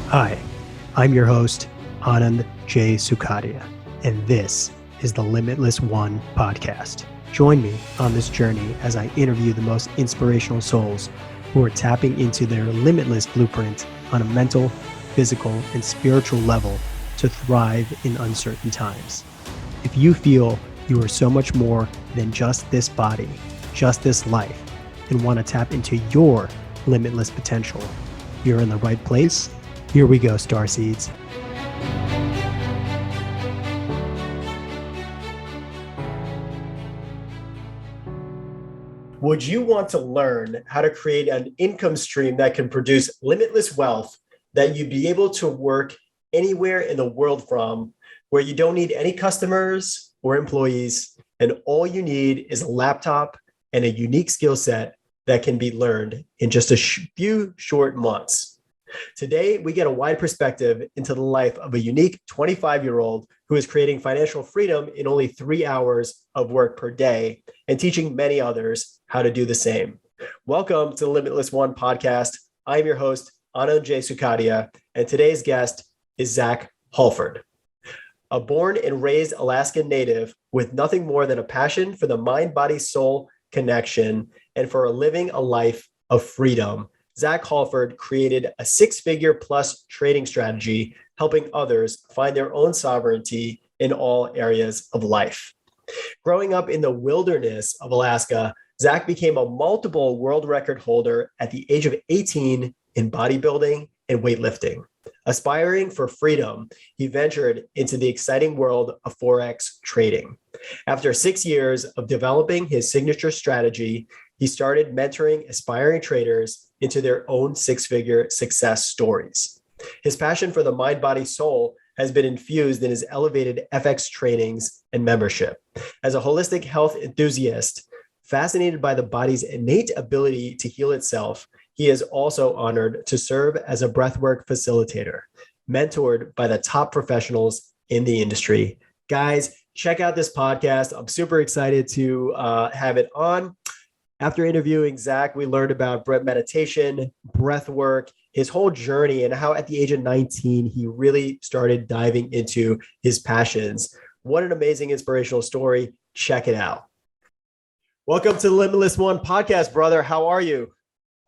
Hi, I'm your host, Anand J. Sukadia, and this is the Limitless One podcast. Join me on this journey as I interview the most inspirational souls who are tapping into their limitless blueprint on a mental, physical, and spiritual level to thrive in uncertain times. If you feel you are so much more than just this body, just this life, and want to tap into your limitless potential, you're in the right place. Here we go, starseeds. Would you want to learn how to create an income stream that can produce limitless wealth that you'd be able to work anywhere in the world from, where you don't need any customers or employees, and all you need is a laptop and a unique skill set that can be learned in just a few short months? Today, we get a wide perspective into the life of a unique 25-year-old who is creating financial freedom in only 3 hours of work per day and teaching many others how to do the same. Welcome to the Limitless One podcast. I'm your host, Anand J. Sukadia, and today's guest is Zach Hallford. A born and raised Alaskan native with nothing more than a passion for the mind-body-soul connection and for living a life of freedom, Zach Hallford created a six-figure plus trading strategy, helping others find their own sovereignty in all areas of life. Growing up in the wilderness of Alaska, Zach became a multiple world record holder at the age of 18 in bodybuilding and weightlifting. Aspiring for freedom, he ventured into the exciting world of Forex trading. After 6 years of developing his signature strategy, he started mentoring aspiring traders into their own six-figure success stories. His passion for the mind, body, soul has been infused in his elevated FX trainings and membership. As a holistic health enthusiast, fascinated by the body's innate ability to heal itself, he is also honored to serve as a breathwork facilitator, mentored by the top professionals in the industry. Guys, check out this podcast. I'm super excited to have it on. After interviewing Zach, we learned about meditation, breath work, his whole journey, and how at the age of 19, he really started diving into his passions. What an amazing, inspirational story. Check it out. Welcome to the Limitless One podcast, brother. How are you?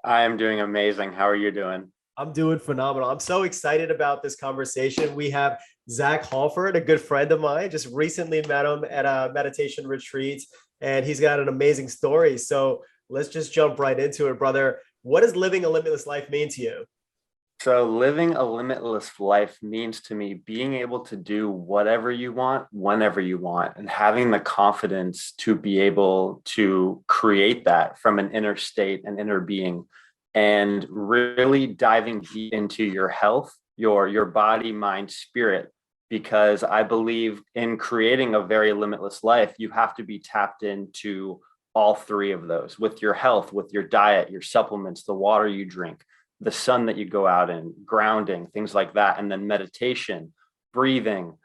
I am doing amazing. How are you doing? I'm doing phenomenal. I'm so excited about this conversation. We have Zach Hallford, a good friend of mine. Just recently met him at a meditation retreat, and he's got an amazing story. So let's just jump right into it, brother. What does living a limitless life mean to you? So living a limitless life means to me being able to do whatever you want, whenever you want, and having the confidence to be able to create that from an inner state, an inner being, and really diving deep into your health, your body, mind, spirit. Because I believe in creating a very limitless life, you have to be tapped into all three of those with your health, with your diet, your supplements, the water you drink, the sun that you go out in, grounding, things like that. And then meditation, breathing,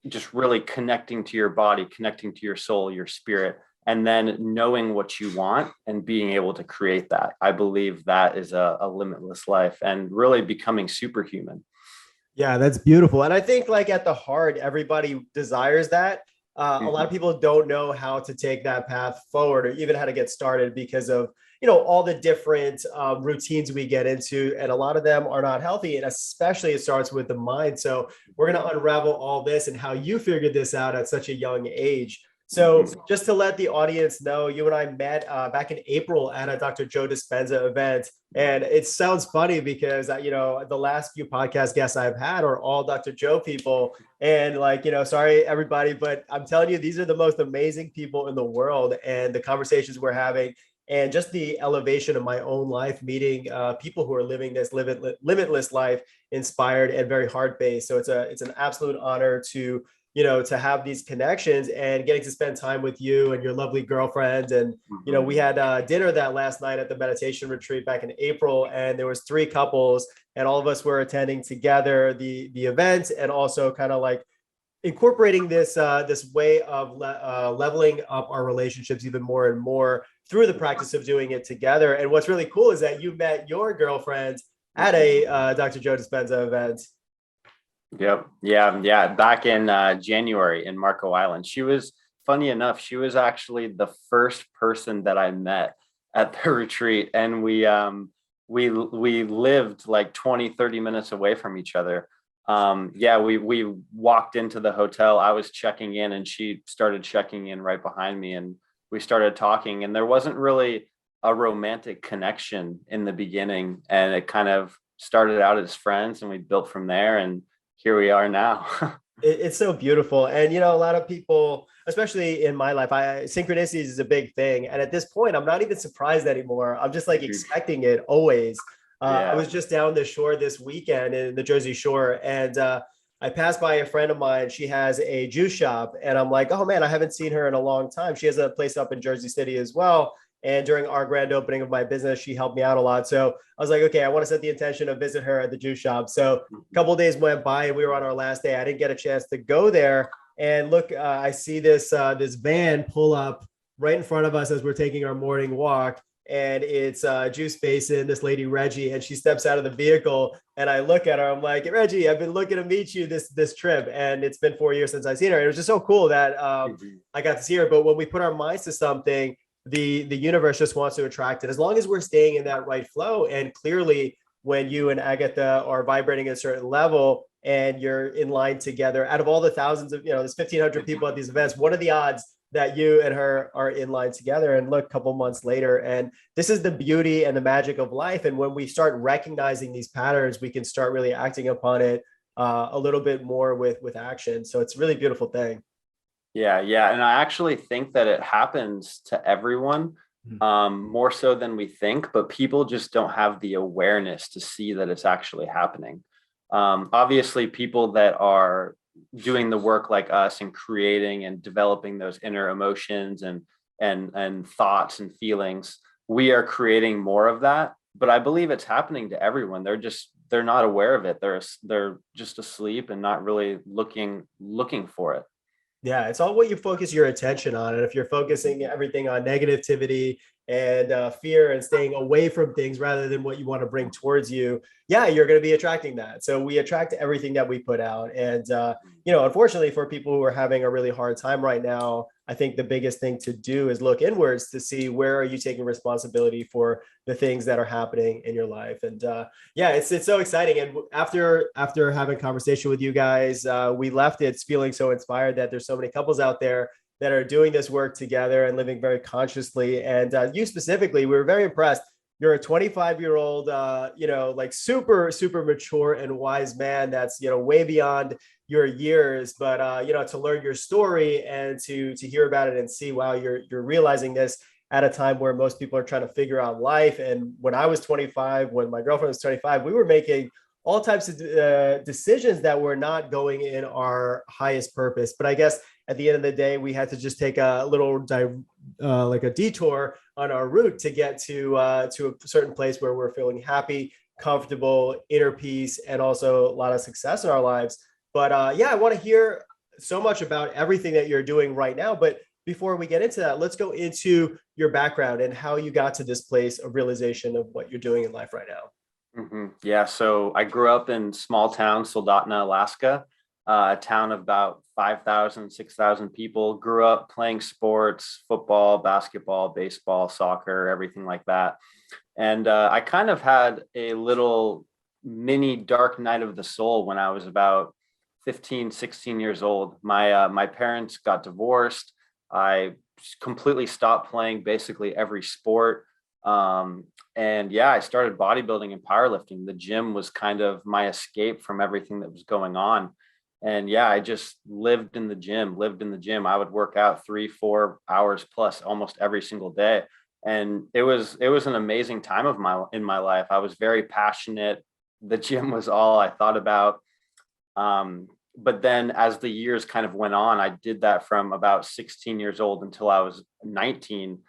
just really connecting to your body, connecting to your soul, your spirit, and then knowing what you want and being able to create that. I believe that is a limitless life and really becoming superhuman. Yeah, that's beautiful. And I think like at the heart, everybody desires that. A lot of people don't know how to take that path forward or even how to get started because of, all the different routines we get into. And a lot of them are not healthy. And especially it starts with the mind. So we're going to unravel all this and how you figured this out at such a young age. So just to let the audience know, you and I met back in April at a Dr. Joe Dispenza event. And it sounds funny because, the last few podcast guests I've had are all Dr. Joe people. And sorry, everybody, but I'm telling you, these are the most amazing people in the world. And the conversations we're having and just the elevation of my own life, meeting people who are living this limitless life, inspired and very heart-based. So it's an absolute honor to have these connections and getting to spend time with you and your lovely girlfriend. And, we had dinner that last night at the meditation retreat back in April, and there was 3 couples and all of us were attending together the event and also kind of like incorporating this way of leveling up our relationships even more and more through the practice of doing it together. And what's really cool is that you met your girlfriend at a Dr. Joe Dispenza event. Yep. Yeah. Back in January in Marco Island. She was, funny enough, she was actually the first person that I met at the retreat. And we lived like 20, 30 minutes away from each other. We walked into the hotel. I was checking in and she started checking in right behind me, and we started talking, and there wasn't really a romantic connection in the beginning, and it kind of started out as friends, and we built from there, and here we are now. It's so beautiful. And, a lot of people, especially in my life, synchronicities is a big thing. And at this point, I'm not even surprised anymore. I'm just like expecting it always. I was just down the shore this weekend in the Jersey Shore, and I passed by a friend of mine. She has a juice shop, and I'm like, oh man, I haven't seen her in a long time. She has a place up in Jersey City as well. And during our grand opening of my business, she helped me out a lot. So I was like, okay, I want to set the intention of visit her at the juice shop. So a couple of days went by and we were on our last day. I didn't get a chance to go there. And look, I see this van pull up right in front of us as we're taking our morning walk. And it's Juice Basin, this lady, Reggie, and she steps out of the vehicle. And I look at her, I'm like, Reggie, I've been looking to meet you this trip. And it's been 4 years since I've seen her. It was just so cool that I got to see her. But when we put our minds to something, the universe just wants to attract it, as long as we're staying in that right flow. And clearly, when you and Agatha are vibrating at a certain level and you're in line together, out of all the thousands of, there's 1,500 people at these events, what are the odds that you and her are in line together? And look, a couple months later, and this is the beauty and the magic of life. And when we start recognizing these patterns, we can start really acting upon it a little bit more with action. So it's a really beautiful thing. Yeah. And I actually think that it happens to everyone, more so than we think, but people just don't have the awareness to see that it's actually happening. Obviously, people that are doing the work like us and creating and developing those inner emotions and thoughts and feelings, we are creating more of that. But I believe it's happening to everyone. They're not aware of it. They're just asleep and not really looking for it. Yeah, it's all what you focus your attention on. And if you're focusing everything on negativity and fear and staying away from things rather than what you want to bring towards you, yeah, you're going to be attracting that. So we attract everything that we put out. And, unfortunately, for people who are having a really hard time right now, I think the biggest thing to do is look inwards to see where are you taking responsibility for the things that are happening in your life. And it's so exciting. And after having a conversation with you guys, we left it feeling so inspired that there's so many couples out there that are doing this work together and living very consciously. And you specifically, we were very impressed. You're a 25-year-old, like super, super mature and wise man that's, way beyond your years, but, to learn your story and to hear about it and see, wow, you're realizing this at a time where most people are trying to figure out life. And when I was 25, when my girlfriend was 25, we were making all types of decisions that were not going in our highest purpose. But I guess at the end of the day, we had to just take a little like a detour on our route to get to a certain place where we're feeling happy, comfortable, inner peace, and also a lot of success in our lives. But I want to hear so much about everything that you're doing right now. But before we get into that, let's go into your background and how you got to this place of realization of what you're doing in life right now. Mm-hmm. Yeah. So I grew up in small town, Soldotna, Alaska, a town of about 5,000, 6,000 people. Grew up playing sports, football, basketball, baseball, soccer, everything like that. And I kind of had a little mini dark night of the soul when I was about 15, 16 years old. My parents got divorced. I completely stopped playing basically every sport. I started bodybuilding and powerlifting. The gym was kind of my escape from everything that was going on. And I just lived in the gym. I would work out 3-4 hours plus almost every single day. And it was an amazing time in my life. I was very passionate. The gym was all I thought about. But then as the years kind of went on, I did that from about 16 years old until I was 19.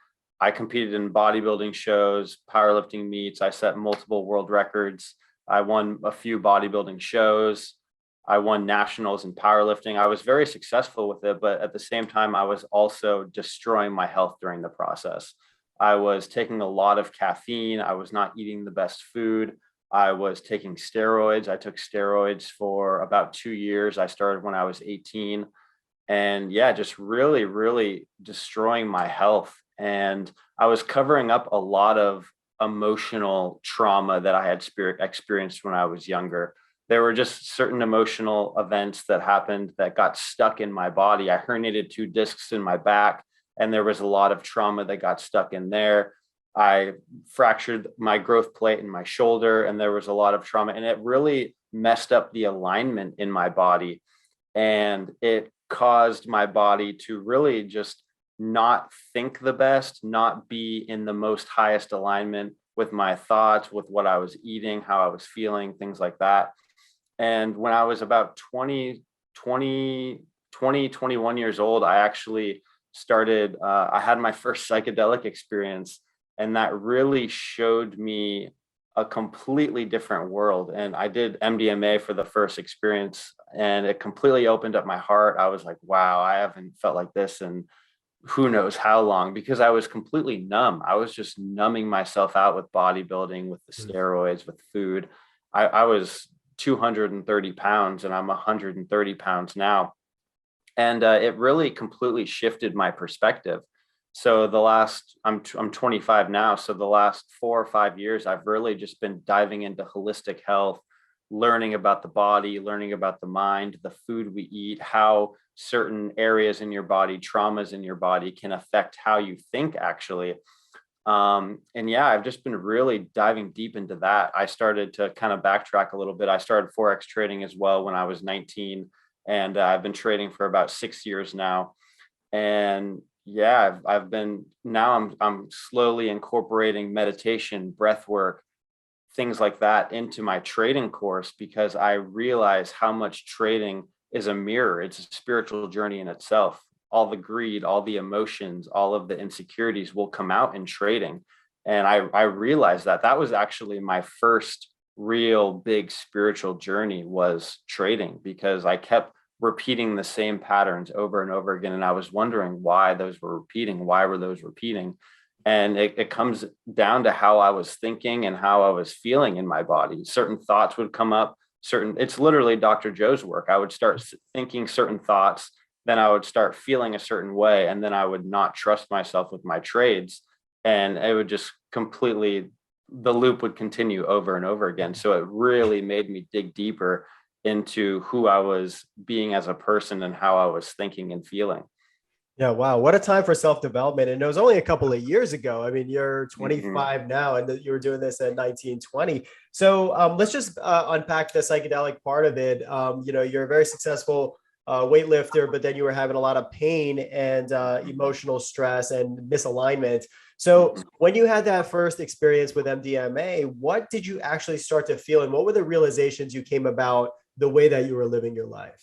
I competed in bodybuilding shows, powerlifting meets. I set multiple world records. I won a few bodybuilding shows. I won nationals in powerlifting. I was very successful with it, but at the same time, I was also destroying my health during the process. I was taking a lot of caffeine. I was not eating the best food. I was taking steroids. I took steroids for about 2 years. I started when I was 18, and yeah, just really, really destroying my health. And I was covering up a lot of emotional trauma that I had experienced when I was younger. There were just certain emotional events that happened that got stuck in my body. I herniated 2 discs in my back, and there was a lot of trauma that got stuck in there. I fractured my growth plate in my shoulder, and there was a lot of trauma, and it really messed up the alignment in my body. And it caused my body to really just not think the best, not be in the most highest alignment with my thoughts, with what I was eating, how I was feeling, things like that. And when I was about 21 years old, I actually started, I had my first psychedelic experience, and that really showed me a completely different world. And I did MDMA for the first experience, and it completely opened up my heart. I was like, wow, I haven't felt like this in who knows how long, because I was completely numb. I was just numbing myself out with bodybuilding, with the steroids, with food. I was 230 pounds, and I'm 130 pounds now. And it really completely shifted my perspective. So I'm 25 now. So the last 4 or 5 years, I've really just been diving into holistic health, learning about the body, learning about the mind, the food we eat, how certain areas in your body, traumas in your body can affect how you think actually. And yeah, I've just been really diving deep into that. I started to kind of backtrack a little bit. I started Forex trading as well when I was 19, and I've been trading for about 6 years now. And yeah, I've been, now I'm slowly incorporating meditation, breath work, things like that into my trading course, because I realize how much trading is a mirror. It's a spiritual journey in itself. All the greed, all the emotions, all of the insecurities will come out in trading. And I realized that that was actually my first real big spiritual journey, was trading, because I kept repeating the same patterns over and over again. And I was wondering why those were repeating. Why were those repeating? And it comes down to how I was thinking and how I was feeling in my body. Certain thoughts would come up, it's literally Dr. Joe's work. I would start thinking certain thoughts, then I would start feeling a certain way, and then I would not trust myself with my trades. And it would just completely, the loop would continue over and over again. So it really made me dig deeper into who I was being as a person and how I was thinking and feeling. Yeah, wow. What a time for self-development. And it was only a couple of years ago. I mean, you're Mhm. 25 now, and you were doing this at 19, 20. So let's just unpack the psychedelic part of it. You're a very successful weightlifter, but then you were having a lot of pain and emotional stress and misalignment. So when you had that first experience with MDMA, what did you actually start to feel? And what were the realizations you came about the way that you were living your life?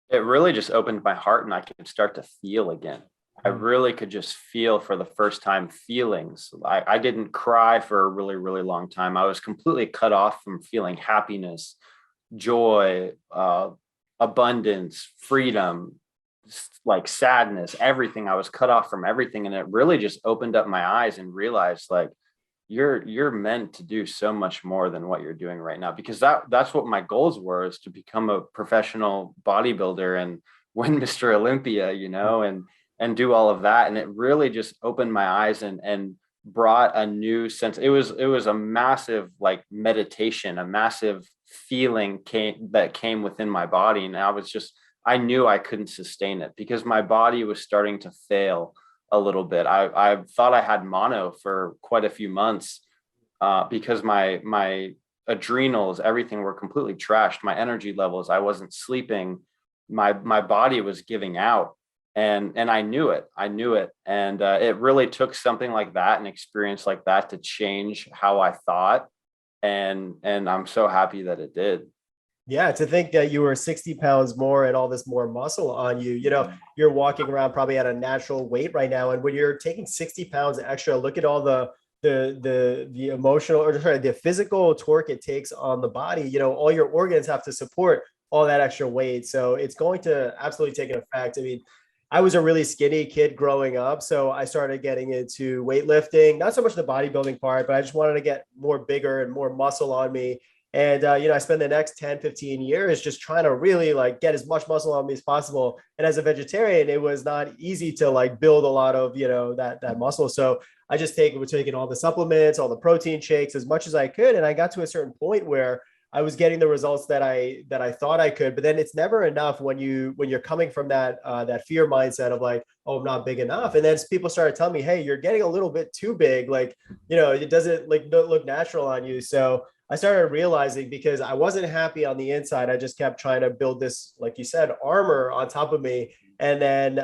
It really just opened my heart, and I could start to feel again. I really could just feel for the first time feelings. I didn't cry for a really, really long time. I was completely cut off from feeling happiness, joy, abundance, freedom, like sadness, everything. I was cut off from everything. And it really just opened up my eyes and realized, like, you're meant to do so much more than what you're doing right now, because that's what my goals were, is to become a professional bodybuilder and win Mr. Olympia, and do all of that. And it really just opened my eyes and brought a new sense. It was a massive, like, meditation, a massive feeling came within my body. And I knew I couldn't sustain it, because my body was starting to fail a little bit. I thought I had mono for quite a few months, because my adrenals, everything were completely trashed. My energy levels, I wasn't sleeping. My body was giving out, and I knew it. And it really took something like that, an experience like that, to change how I thought. And I'm so happy that it did. Yeah, to think that you were 60 pounds more and all this more muscle on you, you're walking around probably at a natural weight right now. And when you're taking 60 pounds extra, look at all the emotional, or sorry, the physical torque it takes on the body. All your organs have to support all that extra weight. So it's going to absolutely take an effect. I mean, I was a really skinny kid growing up. So I started getting into weightlifting, not so much the bodybuilding part, but I just wanted to get more bigger and more muscle on me. And, I spent the next 10, 15 years just trying to really like get as much muscle on me as possible. And as a vegetarian, it was not easy to like build a lot of, that muscle. So I just was taking all the supplements, all the protein shakes as much as I could. And I got to a certain point where I was getting the results that I thought I could, but then it's never enough when you're coming from that fear mindset of like, oh, I'm not big enough. And then people started telling me, hey, you're getting a little bit too big. Like, it doesn't like don't look natural on you. So I started realizing, because I wasn't happy on the inside, I just kept trying to build this, like you said, armor on top of me. And then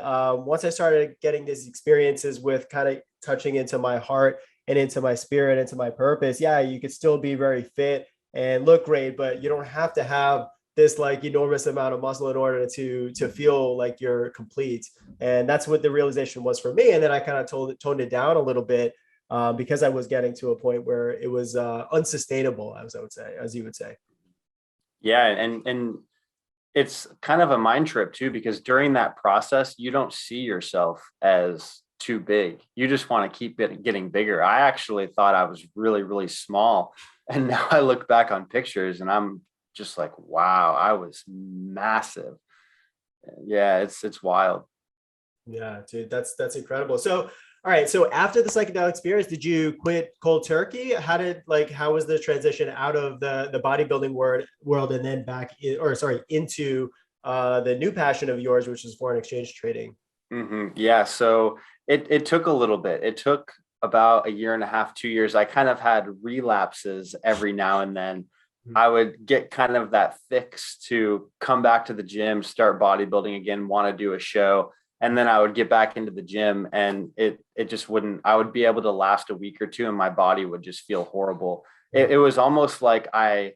once I started getting these experiences with kind of touching into my heart and into my spirit, into my purpose, yeah, you could still be very fit and look great, but you don't have to have this like enormous amount of muscle in order to feel like you're complete. And that's what the realization was for me. And then I kind of toned it down a little bit, because I was getting to a point where it was unsustainable, as I would say, as you would say. Yeah, and it's kind of a mind trip too, because during that process, you don't see yourself as too big. You just want to keep it getting bigger. I actually thought I was really, really small. And now I look back on pictures and I'm just like, wow, I was massive. Yeah, it's wild. Yeah, dude, that's incredible. So, all right. So after the psychedelic experience, did you quit cold turkey? How was the transition out of the bodybuilding world and then into the new passion of yours, which is foreign exchange trading? Yeah, so it took a little bit. It took about a year and a half, 2 years. I kind of had relapses every now and then. I would get kind of that fix to come back to the gym, start bodybuilding again, want to do a show. And then I would get back into the gym and it just wouldn't, I would be able to last a week or two and my body would just feel horrible. It was almost like I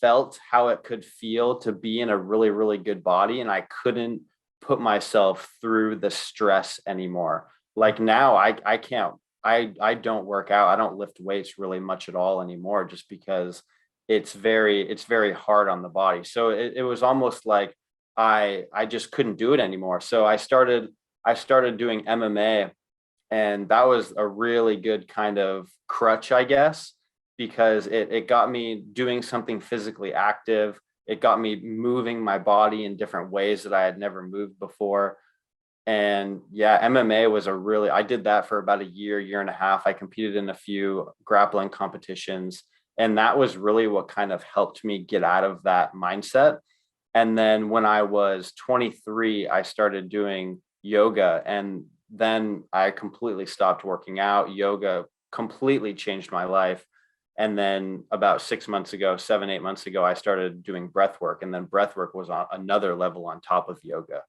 felt how it could feel to be in a really, really good body, and I couldn't put myself through the stress anymore. Like now I can't, I don't work out. I don't lift weights really much at all anymore, just because it's very hard on the body. So it was almost like I just couldn't do it anymore. So I started doing MMA, and that was a really good kind of crutch, I guess, because it got me doing something physically active. It got me moving my body in different ways that I had never moved before. And yeah, MMA was I did that for about a year and a half. I competed in a few grappling competitions, and that was really what kind of helped me get out of that mindset. And then when I was 23, I started doing yoga, and then I completely stopped working out. Yoga completely changed my life. And then about 6 months ago, 7, 8 months ago, I started doing breath work. And then breath work was on another level on top of yoga.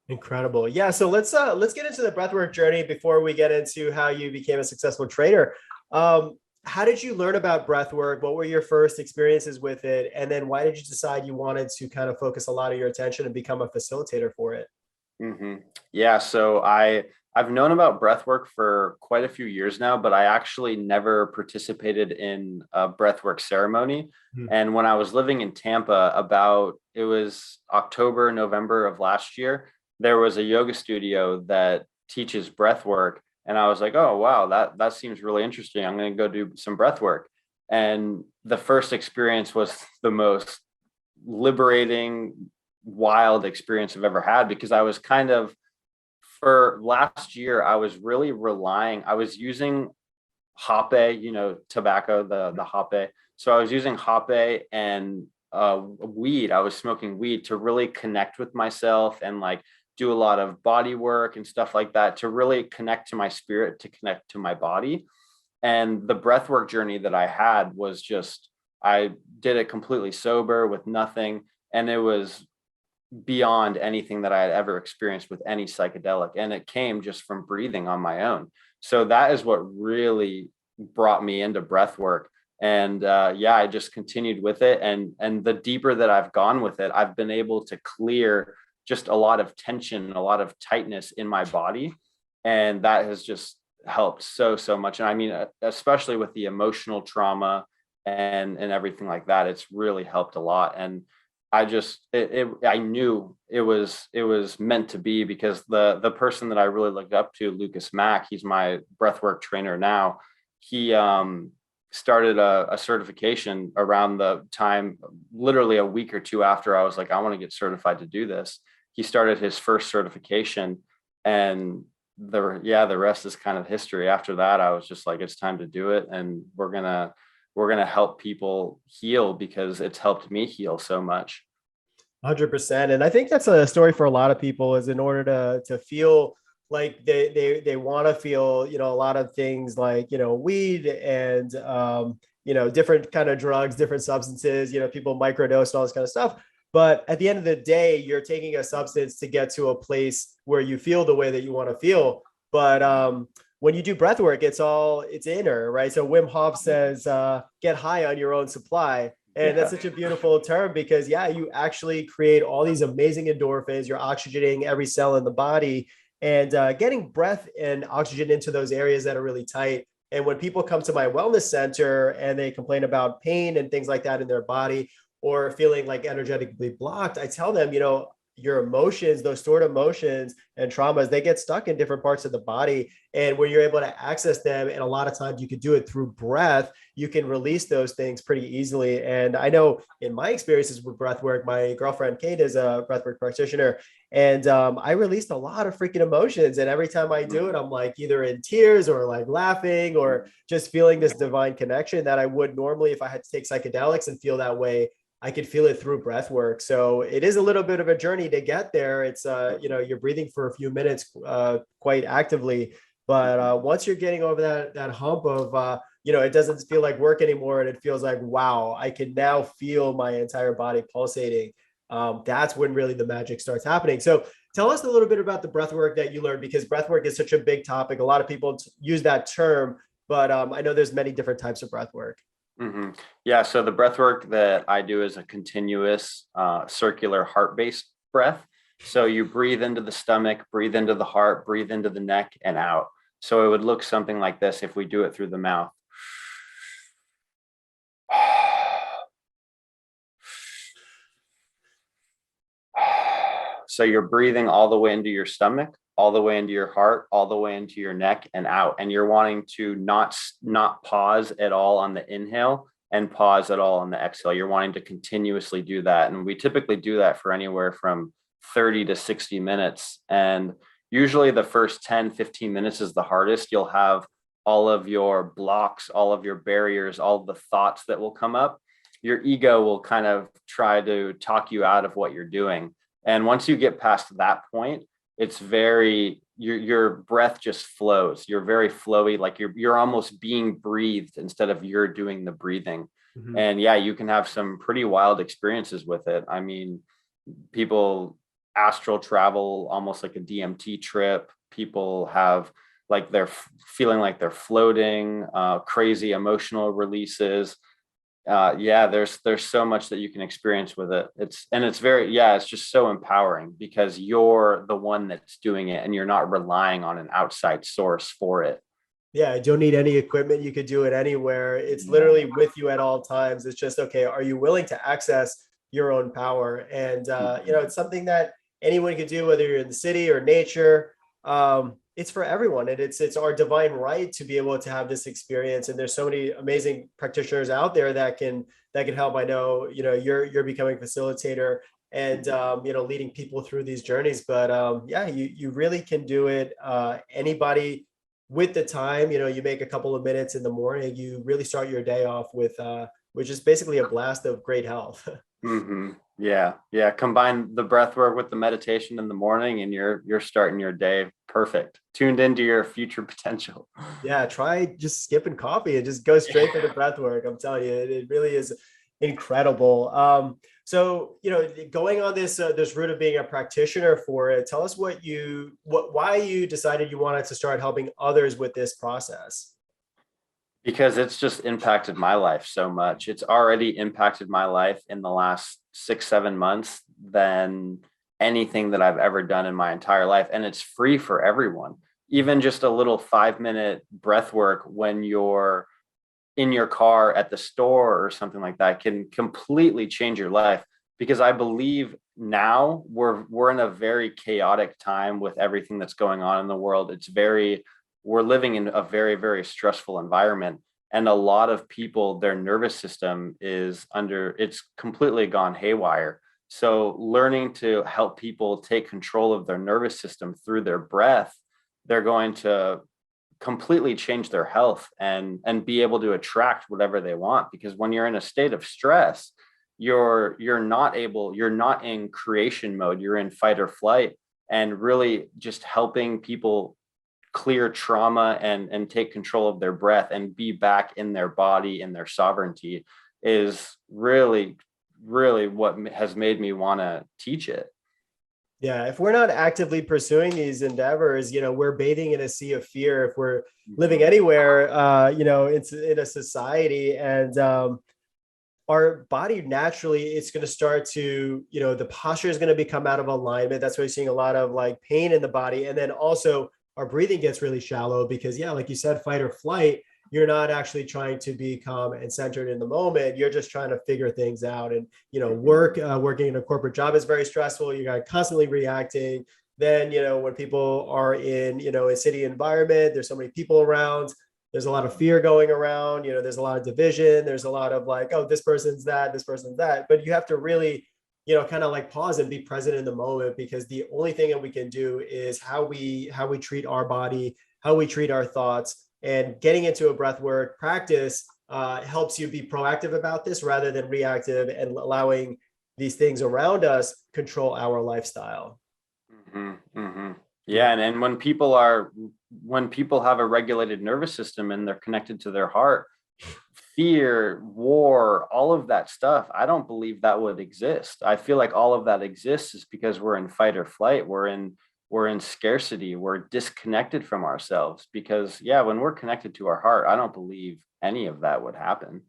Incredible. Yeah. So let's get into the breathwork journey before we get into how you became a successful trader. How did you learn about breathwork? What were your first experiences with it? And then why did you decide you wanted to kind of focus a lot of your attention and become a facilitator for it? hmm Yeah, so I've known about breathwork for quite a few years now, but I actually never participated in a breathwork ceremony. Hmm. And when I was living in Tampa, it was October, November of last year, there was a yoga studio that teaches breathwork, and I was like, oh wow, that seems really interesting. I'm going to go do some breathwork. And the first experience was the most liberating, wild experience I've ever had, because I was kind of, for last year, I was really I was using hape, tobacco, the hape. So I was using hape and weed. I was smoking weed to really connect with myself and like do a lot of body work and stuff like that, to really connect to my spirit, to connect to my body. And the breathwork journey that I had was just, I did it completely sober with nothing. And it was beyond anything that I had ever experienced with any psychedelic. And it came just from breathing on my own. So that is what really brought me into breath work. And yeah, I just continued with it. And the deeper that I've gone with it, I've been able to clear just a lot of tension, a lot of tightness in my body. And that has just helped so much. And I mean, especially with the emotional trauma and everything like that, it's really helped a lot. And I knew it was meant to be, because the person that I really looked up to, Lucas Mack, he's my breathwork trainer now. He started a certification around the time, literally a week or two after I was like, I want to get certified to do this. He started his first certification, and the rest is kind of history. After that, I was just like, it's time to do it, and we're gonna help people heal, because it's helped me heal so much. 100%. And I think that's a story for a lot of people, is in order to feel like they want to feel, a lot of things like, weed and, different kind of drugs, different substances, people microdose and all this kind of stuff. But at the end of the day, you're taking a substance to get to a place where you feel the way that you want to feel. But when you do breath work, it's inner, right? So Wim Hof says, get high on your own supply. And that's such a beautiful term, because you actually create all these amazing endorphins. You're oxygenating every cell in the body, and getting breath and oxygen into those areas that are really tight. And when people come to my wellness center and they complain about pain and things like that in their body, or feeling like energetically blocked, I tell them, your emotions, those stored emotions and traumas, they get stuck in different parts of the body. And when you're able to access them, and a lot of times you can do it through breath, you can release those things pretty easily. And I know in my experiences with breath work, my girlfriend Kate is a breathwork practitioner, and I released a lot of freaking emotions. And every time I do it, I'm like either in tears or like laughing, or just feeling this divine connection that I would normally, if I had to take psychedelics and feel that way, I could feel it through breath work. So it is a little bit of a journey to get there. It's, you're breathing for a few minutes quite actively. But once you're getting over that hump of, it doesn't feel like work anymore, and it feels like, wow, I can now feel my entire body pulsating. That's when really the magic starts happening. So tell us a little bit about the breath work that you learned, because breath work is such a big topic. A lot of people use that term, but I know there's many different types of breath work. Mm-hmm. Yeah. So the breath work that I do is a continuous circular heart-based breath. So you breathe into the stomach, breathe into the heart, breathe into the neck, and out. So it would look something like this if we do it through the mouth. So you're breathing all the way into your stomach, all the way into your heart, all the way into your neck, and out. And you're wanting to not pause at all on the inhale and pause at all on the exhale. You're wanting to continuously do that. And we typically do that for anywhere from 30 to 60 minutes. And usually the first 10, 15 minutes is the hardest. You'll have all of your blocks, all of your barriers, all of the thoughts that will come up. Your ego will kind of try to talk you out of what you're doing. And once you get past that point, it's your breath just flows. You're very flowy, like you're almost being breathed instead of you're doing the breathing. Mm-hmm. And you can have some pretty wild experiences with it. I mean, people astral travel almost like a DMT trip. People have like they're feeling like they're floating, crazy emotional releases. There's so much that you can experience with it. It's just so empowering, because you're the one that's doing it and you're not relying on an outside source for it. Yeah, I don't need any equipment. You could do it anywhere. It's literally with you at all times. It's just, okay, are you willing to access your own power? And, it's something that anyone can do, whether you're in the city or nature. It's for everyone, and it's our divine right to be able to have this experience. And there's so many amazing practitioners out there that can help. I know, you're becoming a facilitator and leading people through these journeys. But you really can do it. Anybody with the time, you make a couple of minutes in the morning, you really start your day off with which is basically a blast of great health. Mm-hmm. Yeah. Combine the breath work with the meditation in the morning, and you're starting your day perfect, tuned into your future potential. Yeah, try just skipping coffee and just go straight for the breath work. I'm telling you, it really is incredible. So going on this route of being a practitioner for it, tell us why you decided you wanted to start helping others with this process. Because it's just impacted my life so much. It's already impacted my life in the last 6-7 months than anything that I've ever done in my entire life. And it's free for everyone. Even just a little 5-minute breath work when you're in your car at the store or something like that can completely change your life. because I believe now we're in a very chaotic time with everything that's going on in the world. We're living in a very, very stressful environment. And a lot of people, their nervous system it's completely gone haywire. So learning to help people take control of their nervous system through their breath, they're going to completely change their health and be able to attract whatever they want. Because when you're in a state of stress, you're not in creation mode, you're in fight or flight. And really just helping people clear trauma and take control of their breath and be back in their body and their sovereignty is really, really what has made me want to teach it. Yeah, if we're not actively pursuing these endeavors, we're bathing in a sea of fear. If we're living anywhere, it's in a society, and our body naturally, it's going to start to, the posture is going to become out of alignment. That's why you're seeing a lot of like pain in the body. And then also our breathing gets really shallow because, yeah, like you said, fight or flight, you're not actually trying to be calm and centered in the moment. You're just trying to figure things out. And, working in a corporate job is very stressful. You're constantly reacting. Then, when people are in, a city environment, there's so many people around. There's a lot of fear going around, there's a lot of division. There's a lot of like, oh, this person's that, this person's that. But you have to really, kind of like pause and be present in the moment, because the only thing that we can do is how we treat our body, how we treat our thoughts. And getting into a breathwork practice helps you be proactive about this rather than reactive, and allowing these things around us control our lifestyle. Mm-hmm, mm-hmm. Yeah, and when people have a regulated nervous system and they're connected to their heart, fear, war, all of that stuff, I don't believe that would exist. I feel like all of that exists is because we're in fight or flight. We're in scarcity. We're disconnected from ourselves, because yeah, when we're connected to our heart, I don't believe any of that would happen.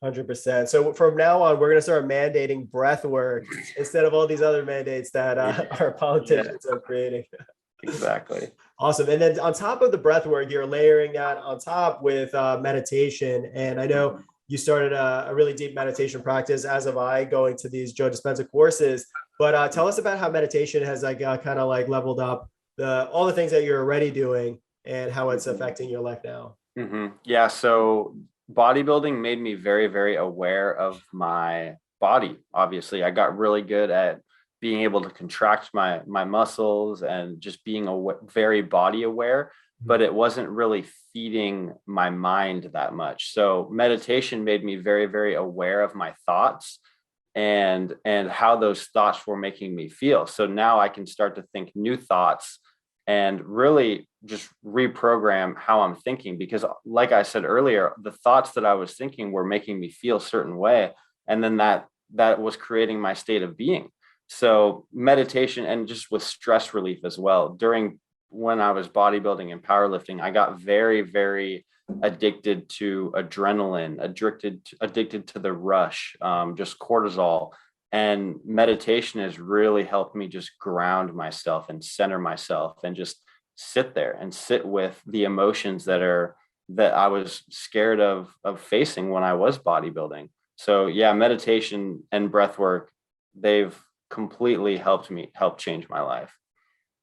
100%. So from now on, we're going to start mandating breath work instead of all these other mandates that our politicians are creating. Exactly. Awesome. And then on top of the breath work, you're layering that on top with meditation. And I know you started a really deep meditation practice, as have I, going to these Joe Dispenza courses. But tell us about how meditation has kind of like leveled up all the things that you're already doing and how it's affecting your life now. Mm-hmm. Yeah. So bodybuilding made me very, very aware of my body. Obviously, I got really good at being able to contract my muscles and just being very body aware, but it wasn't really feeding my mind that much. So meditation made me very, very aware of my thoughts and how those thoughts were making me feel. So now I can start to think new thoughts and really just reprogram how I'm thinking, because like I said earlier, the thoughts that I was thinking were making me feel a certain way. And then that was creating my state of being. So meditation, and just with stress relief as well. When I was bodybuilding and powerlifting, I got very, very addicted to adrenaline, addicted to the rush, just cortisol. And meditation has really helped me just ground myself and center myself and just sit there and sit with the emotions that I was scared of facing when I was bodybuilding. So yeah, meditation and breath work, they've completely helped change my life.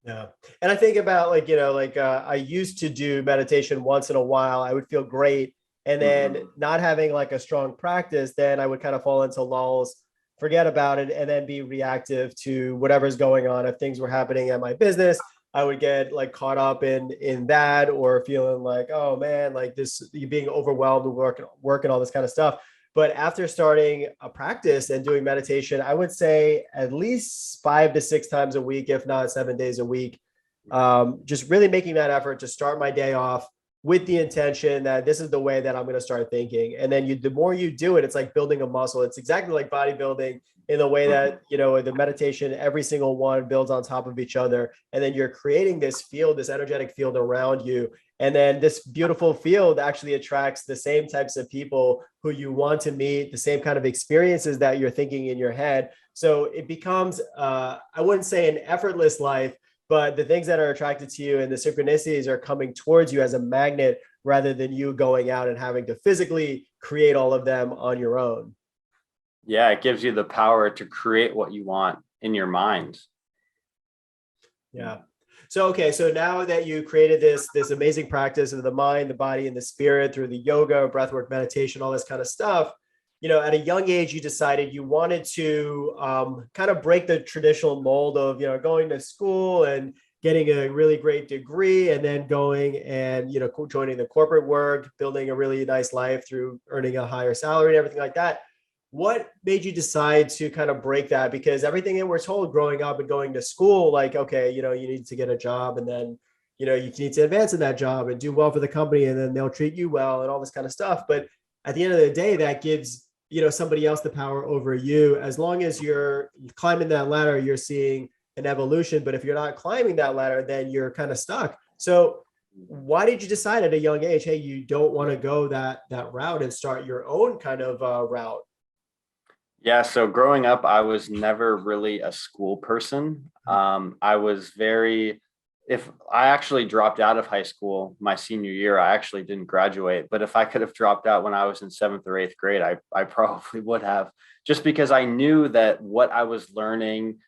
Yeah. And I think about I used to do meditation once in a while. I would feel great. And then not having like a strong practice, then I would kind of fall into lulls, forget about it, and then be reactive to whatever's going on. If things were happening at my business, I would get like caught up in that, or feeling like, oh man, like this, you being overwhelmed with work and all this kind of stuff. But after starting a practice and doing meditation, I would say at least 5 to 6 times a week, if not 7 days a week, just really making that effort to start my day off with the intention that this is the way that I'm going to start thinking. And then the more you do it, it's like building a muscle. It's exactly like bodybuilding in the way that, the meditation, every single one builds on top of each other. And then you're creating this field, this energetic field around you. And then this beautiful field actually attracts the same types of people who you want to meet, the same kind of experiences that you're thinking in your head. So it becomes, I wouldn't say an effortless life, but the things that are attracted to you and the synchronicities are coming towards you as a magnet, rather than you going out and having to physically create all of them on your own. Yeah, it gives you the power to create what you want in your mind. Yeah. So okay, so now that you created this amazing practice of the mind, the body, and the spirit through the yoga, breathwork, meditation, all this kind of stuff, at a young age, you decided you wanted to kind of break the traditional mold of going to school and getting a really great degree, and then going and joining the corporate work, building a really nice life through earning a higher salary and everything like that. What made you decide to kind of break that? Because everything that we're told growing up and going to school, like, okay, you need to get a job, and then, you need to advance in that job and do well for the company, and then they'll treat you well and all this kind of stuff. But at the end of the day, that gives, somebody else the power over you. As long as you're climbing that ladder, you're seeing an evolution. But if you're not climbing that ladder, then you're kind of stuck. So why did you decide at a young age, hey, you don't want to go that route and start your own kind of route? Yeah, so growing up, I was never really a school person. I was if I actually dropped out of high school my senior year, I actually didn't graduate. But if I could have dropped out when I was in seventh or eighth grade, I probably would have, just because I knew that what I was learning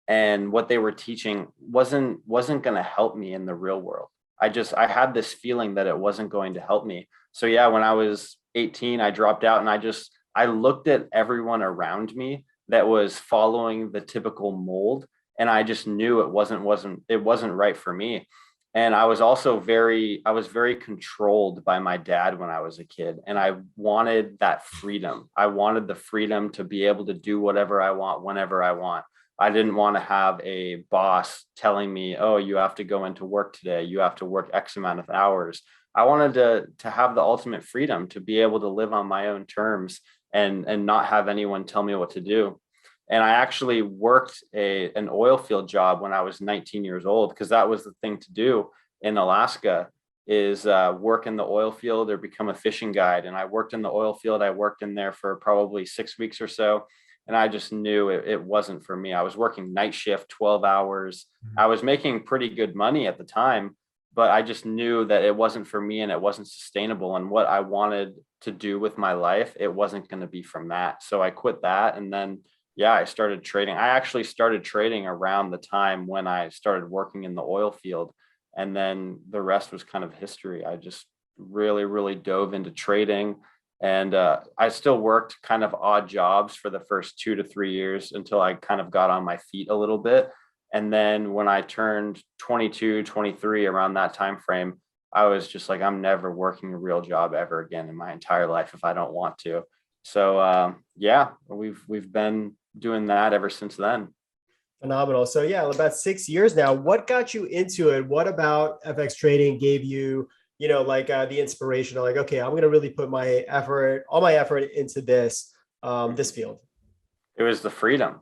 and what they were teaching wasn't going to help me in the real world. I had this feeling that it wasn't going to help me. So yeah, when I was 18, I dropped out, and I looked at everyone around me that was following the typical mold, and I just knew it wasn't right for me. And I was very controlled by my dad when I was a kid, and I wanted that freedom. I wanted the freedom to be able to do whatever I want whenever I want. I didn't want to have a boss telling me, "Oh, you have to go into work today. You have to work X amount of hours." I wanted to have the ultimate freedom to be able to live on my own terms and not have anyone tell me what to do. And I actually worked an oil field job when I was 19 years old, because that was the thing to do in Alaska, is work in the oil field or become a fishing guide. And I worked in the oil field. I worked in there for probably 6 weeks or so. And I just knew it wasn't for me. I was working night shift, 12 hours. I was making pretty good money at the time, but I just knew that it wasn't for me and it wasn't sustainable. And what I wanted to do with my life, it wasn't going to be from that. So I quit that. And then, yeah, I started trading. I actually started trading around the time when I started working in the oil field. And then the rest was kind of history. I just really, really dove into trading. And I still worked kind of odd jobs for the first 2 to 3 years until I kind of got on my feet a little bit. And then when I turned 22, 23, around that time frame, I was just like, I'm never working a real job ever again in my entire life if I don't want to. So yeah, we've been doing that ever since then. Phenomenal. So yeah, about 6 years now. What got you into it? What about FX trading gave you, like the inspiration of like, okay, I'm going to really put all my effort into this field. It was the freedom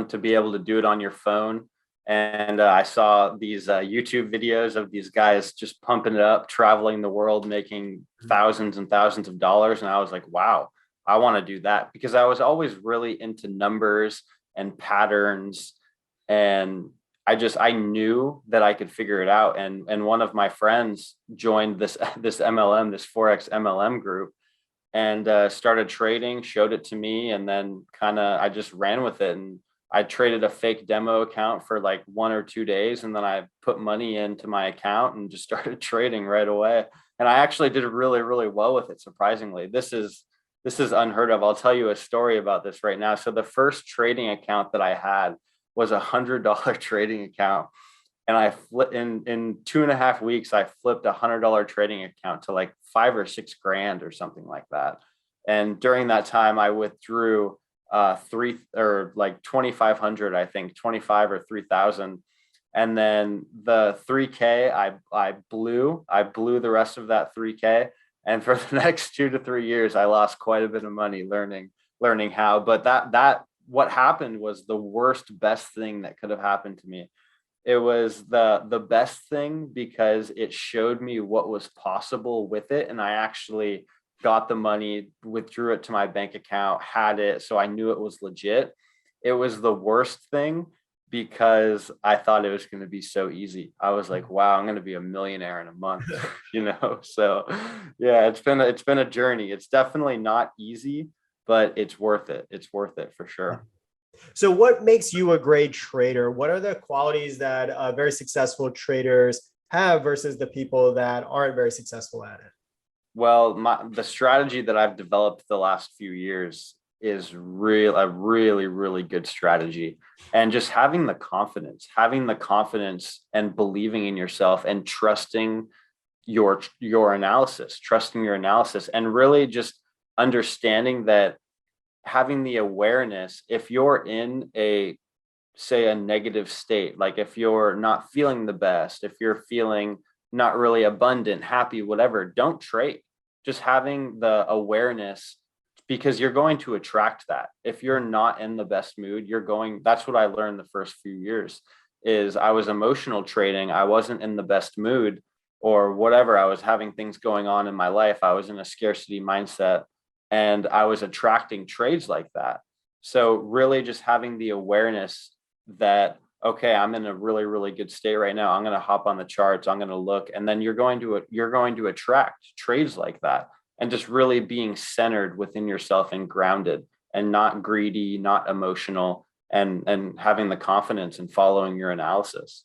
to be able to do it on your phone. And I saw these YouTube videos of these guys just pumping it up, traveling the world, making thousands and thousands of dollars. And I was like, wow, I want to do that, because I was always really into numbers and patterns. And I knew that I could figure it out. And one of my friends joined this MLM, this Forex MLM group, and started trading, showed it to me, and then I just ran with it. And I traded a fake demo account for like 1 or 2 days, and then I put money into my account and just started trading right away. And I actually did really, really well with it, surprisingly. This is unheard of. I'll tell you a story about this right now. So the first trading account that I had was $100 trading account. And I flipped in 2.5 weeks, I flipped $100 trading account to like 5 or 6 grand or something like that. And during that time, I withdrew 2,500, I think 25 or 3,000. And then the 3K, I blew the rest of that 3K. And for the next 2 to 3 years, I lost quite a bit of money learning how. But that what happened was the worst, best thing that could have happened to me. It was the best thing because it showed me what was possible with it. And I actually got the money, withdrew it to my bank account, had it. So I knew it was legit. It was the worst thing because I thought it was going to be so easy. I was like, wow, I'm going to be a millionaire in a month, So yeah, it's been a journey. It's definitely not easy, but it's worth it. It's worth it for sure. So what makes you a great trader? What are the qualities that very successful traders have versus the people that aren't very successful at it? Well, the strategy that I've developed the last few years is a really, really good strategy. And just having the confidence and believing in yourself and trusting your analysis, and really just understanding that, having the awareness, if you're in a negative state, like if you're not feeling the best, if you're feeling not really abundant, happy, whatever, don't trade. Just having the awareness, because you're going to attract that. If you're not in the best mood, that's what I learned the first few years is I was emotional trading. I wasn't in the best mood or whatever. I was having things going on in my life. I was in a scarcity mindset and I was attracting trades like that. So really just having the awareness that, okay, I'm in a really, really good state right now. I'm going to hop on the charts. I'm going to look, and then you're going to attract trades like that. And just really being centered within yourself and grounded and not greedy, not emotional, and having the confidence and following your analysis.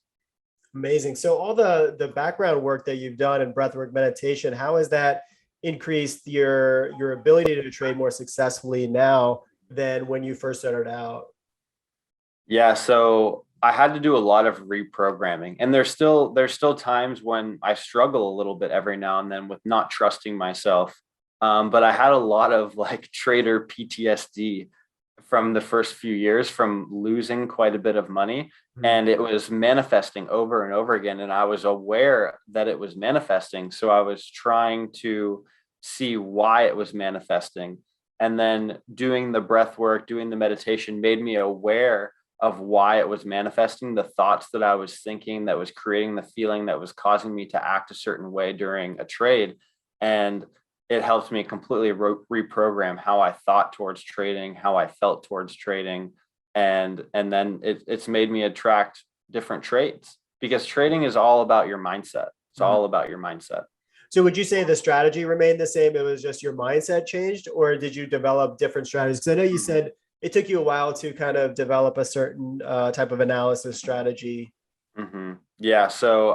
Amazing. So all the background work that you've done in breathwork meditation, how has that increased your ability to trade more successfully now than when you first started out? Yeah, so I had to do a lot of reprogramming, and there's still times when I struggle a little bit every now and then with not trusting myself. But I had a lot of like trader PTSD from the first few years from losing quite a bit of money, and it was manifesting over and over again, and I was aware that it was manifesting, so I was trying to see why it was manifesting. And then doing the breath work, doing the meditation made me aware of why it was manifesting, the thoughts that I was thinking that was creating the feeling that was causing me to act a certain way during a trade. And it helps me completely reprogram how I thought towards trading, how I felt towards trading. And then it's made me attract different trades, because trading is all about your mindset. It's all about your mindset. So would you say the strategy remained the same? It was just your mindset changed, or did you develop different strategies? Because I know you said it took you a while to kind of develop a certain type of analysis strategy. Yeah. So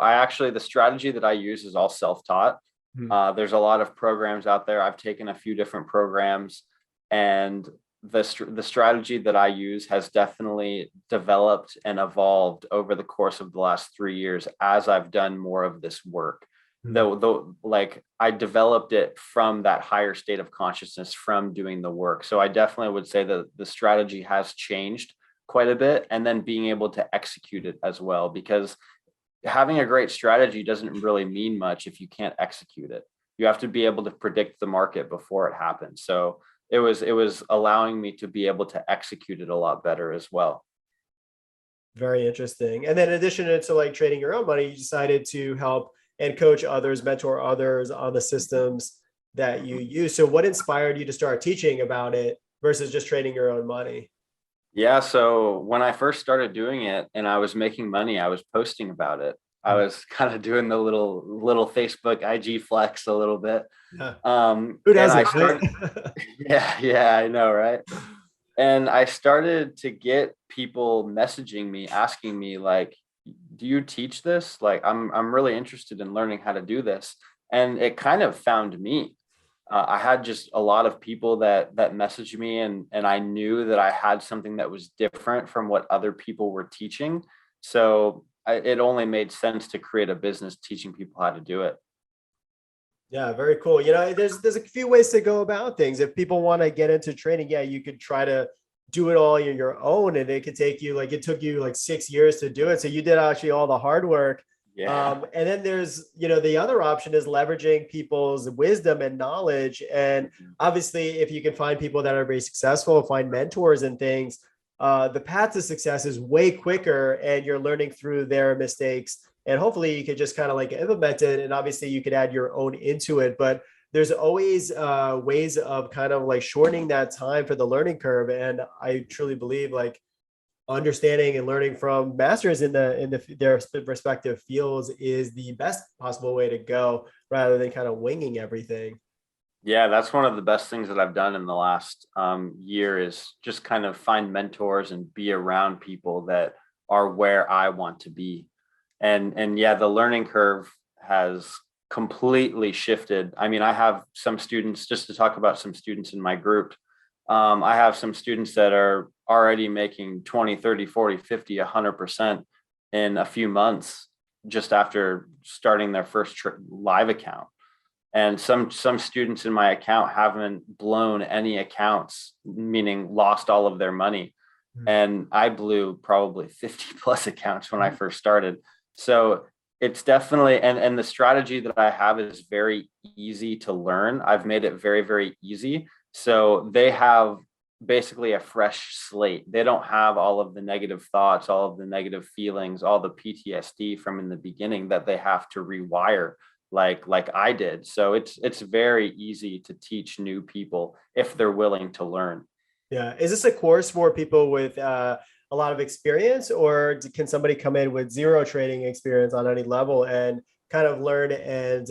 the strategy that I use is all self-taught. There's a lot of programs out there. I've taken a few different programs, and the strategy that I use has definitely developed and evolved over the course of the last 3 years as I've done more of this work. Though like I developed it from that higher state of consciousness from doing the work. So I definitely would say that the strategy has changed quite a bit, and then being able to execute it as well, because having a great strategy doesn't really mean much if you can't execute it. You have to be able to predict the market before it happens. So it was allowing me to be able to execute it a lot better as well. Very interesting. And then in addition to like trading your own money, you decided to help and coach others, mentor others on the systems that you use. So what inspired you to start teaching about it versus just trading your own money? Yeah, so when I first started doing it and I was making money, I was posting about it. I was kind of doing the little Facebook IG flex a little bit. Yeah. Who And I doesn't? started, yeah, I know, right? And I started to get people messaging me, asking me like, do you teach this? Like, I'm really interested in learning how to do this. And it kind of found me. I had just a lot of people that messaged me, and I knew that I had something that was different from what other people were teaching. So it only made sense to create a business teaching people how to do it. Yeah, very cool. You know, there's a few ways to go about things. If people want to get into trading, yeah, you could try to do it all on your own, and it could take you like it took you like 6 years to do it. So you did actually all the hard work. Yeah. And then there's, you know, the other option is leveraging people's wisdom and knowledge. And obviously, if you can find people that are very successful, find mentors and things, the path to success is way quicker, and you're learning through their mistakes. And hopefully you could just kind of like implement it. And obviously you could add your own into it, but there's always ways of kind of like shortening that time for the learning curve. And I truly believe like understanding and learning from masters in their respective fields is the best possible way to go, rather than kind of winging everything. Yeah, that's one of the best things that I've done in the last year is just kind of find mentors and be around people that are where I want to be. And yeah, the learning curve has completely shifted. I mean, I have some students, just to talk about some students in my group. I have some students that are already making 20, 30, 40, 50, 100% in a few months just after starting their first live account. And some students in my account haven't blown any accounts, meaning lost all of their money. And I blew probably 50 plus accounts when I first started. So it's definitely, and the strategy that I have is very easy to learn. I've made it very, very easy. So they have basically a fresh slate. They don't have all of the negative thoughts, all of the negative feelings, all the PTSD from in the beginning that they have to rewire like I did. So it's very easy to teach new people if they're willing to learn. Yeah. Is this a course for people with a lot of experience, or can somebody come in with zero trading experience on any level and kind of learn and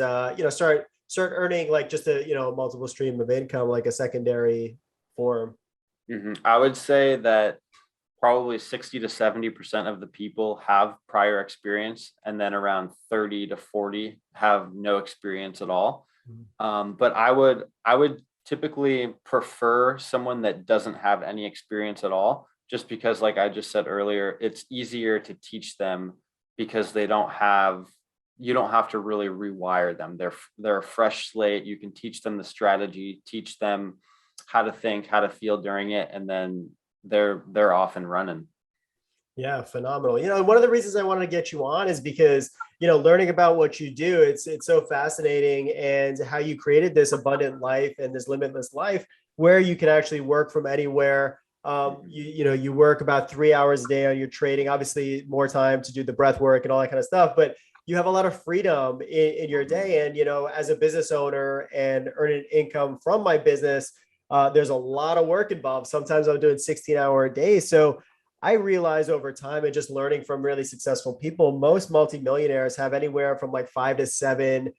start earning like just a multiple stream of income, like a secondary form? I would say that probably 60 to 70% of the people have prior experience, and then around 30 to 40 have no experience at all. But I would typically prefer someone that doesn't have any experience at all, just because, like I just said earlier, it's easier to teach them because you don't have to really rewire them. They're a fresh slate. You can teach them the strategy, teach them how to think, how to feel during it, and then they're off and running. Yeah, phenomenal. One of the reasons I wanted to get you on is because, learning about what you do, it's so fascinating, and how you created this abundant life and this limitless life where you can actually work from anywhere. You work about 3 hours a day on your trading, obviously more time to do the breath work and all that kind of stuff, but you have a lot of freedom in your day. And, as a business owner and earning income from my business, there's a lot of work involved. Sometimes I'm doing 16-hour days. So I realize over time and just learning from really successful people, most multimillionaires have anywhere from like 5 to 7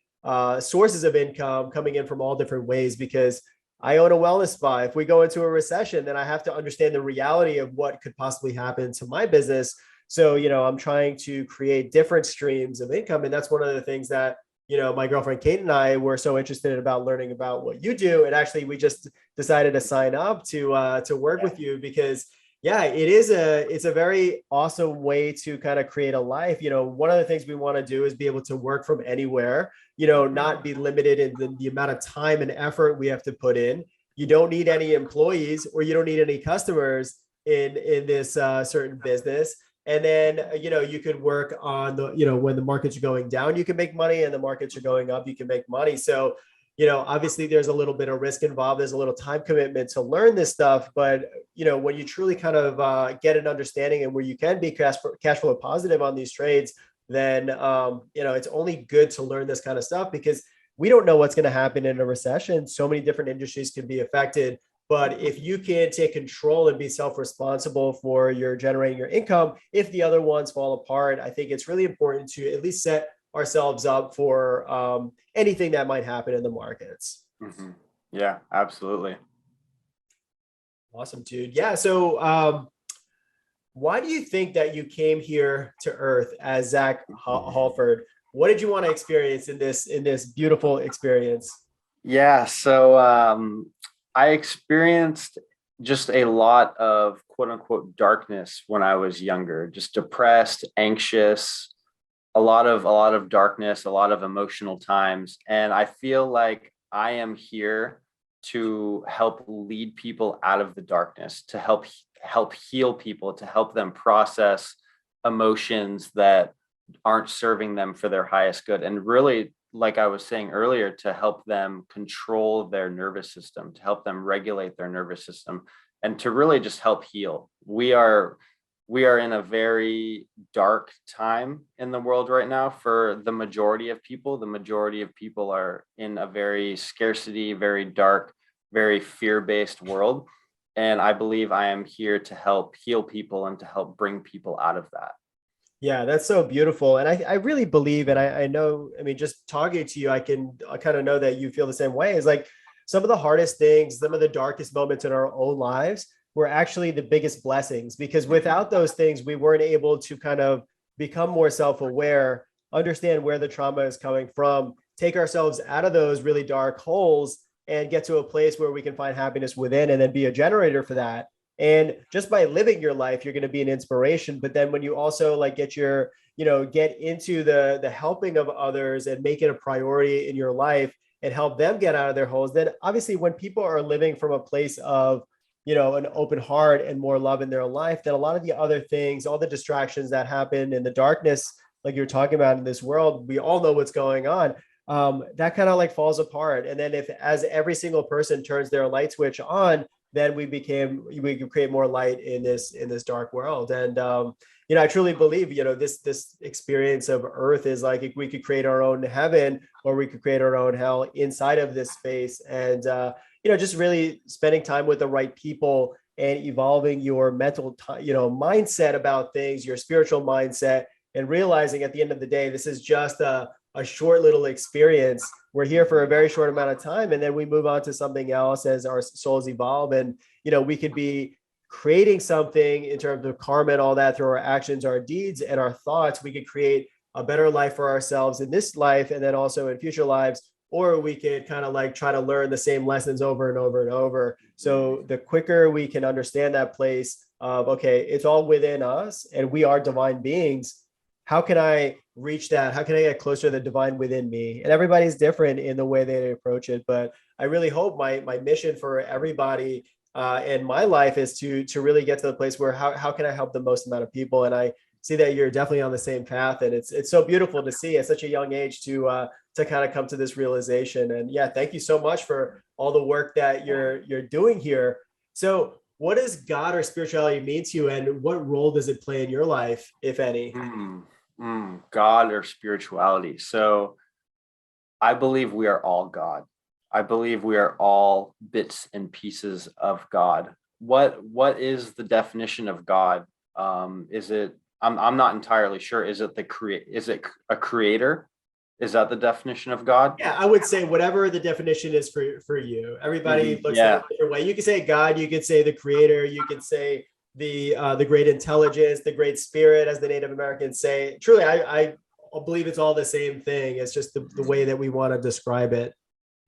sources of income coming in from all different ways, because I own a wellness spa. If we go into a recession, then I have to understand the reality of what could possibly happen to my business. So, I'm trying to create different streams of income. And that's one of the things that, my girlfriend Kate and I were so interested about learning about what you do. And actually, we just decided to sign up to work with you because yeah, it's a very awesome way to kind of create a life. One of the things we want to do is be able to work from anywhere, not be limited in the amount of time and effort we have to put in. You don't need any employees, or you don't need any customers in this certain business. And then, you could work on when the markets are going down, you can make money, and the markets are going up, you can make money. So, obviously there's a little bit of risk involved. There's a little time commitment to learn this stuff. But, when you truly kind of get an understanding and where you can be cash flow positive on these trades, then, it's only good to learn this kind of stuff, because we don't know what's going to happen in a recession. So many different industries can be affected. But if you can take control and be self-responsible for your generating your income, if the other ones fall apart, I think it's really important to at least set ourselves up for anything that might happen in the markets. Mm-hmm. Yeah, absolutely. Awesome, dude. Yeah. So why do you think that you came here to Earth as Zach Hallford? What did you want to experience in this beautiful experience? Yeah, so I experienced just a lot of quote unquote darkness when I was younger, just depressed, anxious, a lot of darkness, a lot of emotional times. And I feel like I am here to help lead people out of the darkness, to help heal people, to help them process emotions that aren't serving them for their highest good. And really, like I was saying earlier, to help them control their nervous system, to help them regulate their nervous system, and to really just help heal. We are in a very dark time in the world right now for the majority of people. The majority of people are in a very scarcity, very dark, very fear-based world. And I believe I am here to help heal people and to help bring people out of that. Yeah, that's so beautiful. And I really believe, and I know, I mean, just talking to you, I kind of know that you feel the same way. Is like some of the hardest things, some of the darkest moments in our own lives were actually the biggest blessings, because without those things, we weren't able to kind of become more self-aware, understand where the trauma is coming from, take ourselves out of those really dark holes and get to a place where we can find happiness within and then be a generator for that. And just by living your life, you're going to be an inspiration. But then when you also like get your, get into the helping of others and make it a priority in your life and help them get out of their holes, then obviously when people are living from a place of, an open heart and more love in their life, then a lot of the other things, all the distractions that happen in the darkness, like you're talking about in this world, we all know what's going on. That kind of like falls apart. And then as every single person turns their light switch on, then we can create more light in this dark world. And, I truly believe, this experience of Earth is like, if we could create our own heaven, or we could create our own hell inside of this space. And, just really spending time with the right people and evolving your mental, mindset about things, your spiritual mindset, and realizing at the end of the day, this is just a short little experience. We're here for a very short amount of time, and then we move on to something else as our souls evolve. And, we could be creating something in terms of karma and all that through our actions, our deeds, and our thoughts. We could create a better life for ourselves in this life and then also in future lives, or we could kind of like try to learn the same lessons over and over and over. So the quicker we can understand that place of, okay, it's all within us and we are divine beings. How can I reach that? How can I get closer to the divine within me? And everybody's different in the way they approach it. But I really hope my mission for everybody in my life is to really get to the place where how can I help the most amount of people? And I see that you're definitely on the same path. And it's so beautiful to see at such a young age to kind of come to this realization. And yeah, thank you so much for all the work that you're doing here. So what does God or spirituality mean to you, and what role does it play in your life, if any? God or spirituality. So I believe we are all God. I believe we are all bits and pieces of God. What is the definition of God? Is it? I'm not entirely sure. Is it Is it a creator? Is that the definition of God? Yeah, I would say whatever the definition is for you. Everybody looks at it a different way. You could say God. You could say the creator. You could say the great intelligence, the great spirit, as the Native Americans say. Truly, I believe it's all the same thing. It's just the way that we want to describe it.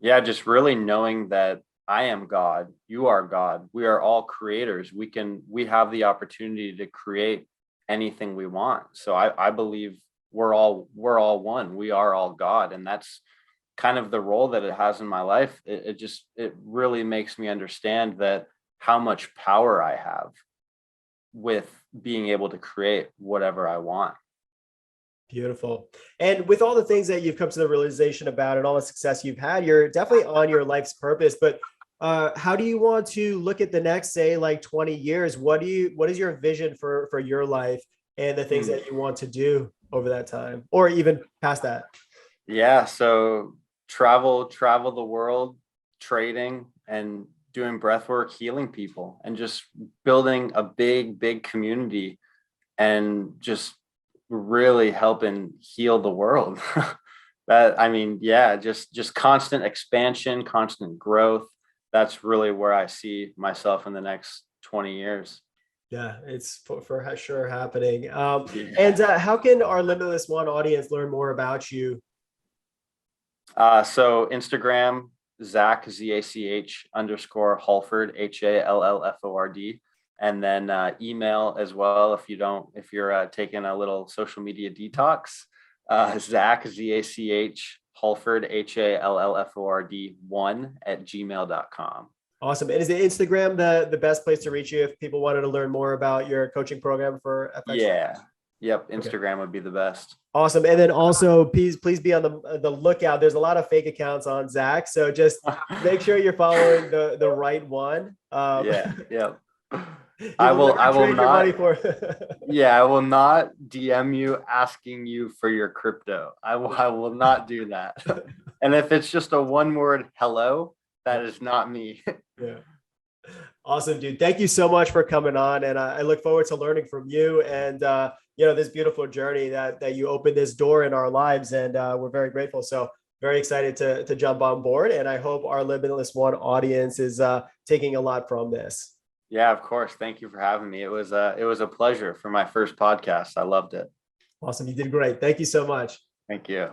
Yeah, just really knowing that I am God, you are God. We are all creators. We have the opportunity to create anything we want. So I believe we're all one. We are all God, and that's kind of the role that it has in my life. It really makes me understand that how much power I have with being able to create whatever I want. Beautiful. And with all the things that you've come to the realization about and all the success you've had, you're definitely on your life's purpose. But how do you want to look at the next, say, like 20 years? What is your vision for your life and the things that you want to do over that time, or even past that? Yeah. So travel the world, trading and doing breathwork, healing people, and just building a big community and just really helping heal the world. Just constant expansion, constant growth. That's really where I see myself in the next 20 years. Yeah, it's for sure happening. And how can our Limitless One audience learn more about you? So Instagram, Zach, ZACH _ Hallford, HALLFORD. And then email as well if you're taking a little social media detox. Zach, ZACH Hallford, HALLFORD 1 @gmail.com. Awesome. And is the Instagram the best place to reach you if people wanted to learn more about your coaching program for FX? Yeah. Yep. Instagram would be the best. Awesome. And then also please be on the lookout. There's a lot of fake accounts on Zach. So just make sure you're following the right one. Yep. I will not. Yeah, I will not DM you asking you for your crypto. I will not do that. And if it's just a one word hello, that is not me. Yeah. Awesome, dude. Thank you so much for coming on. And I look forward to learning from you and, this beautiful journey that you opened this door in our lives. And we're very grateful. So very excited to jump on board. And I hope our Limitless One audience is taking a lot from this. Yeah, of course. Thank you for having me. It was a pleasure for my first podcast. I loved it. Awesome. You did great. Thank you so much. Thank you.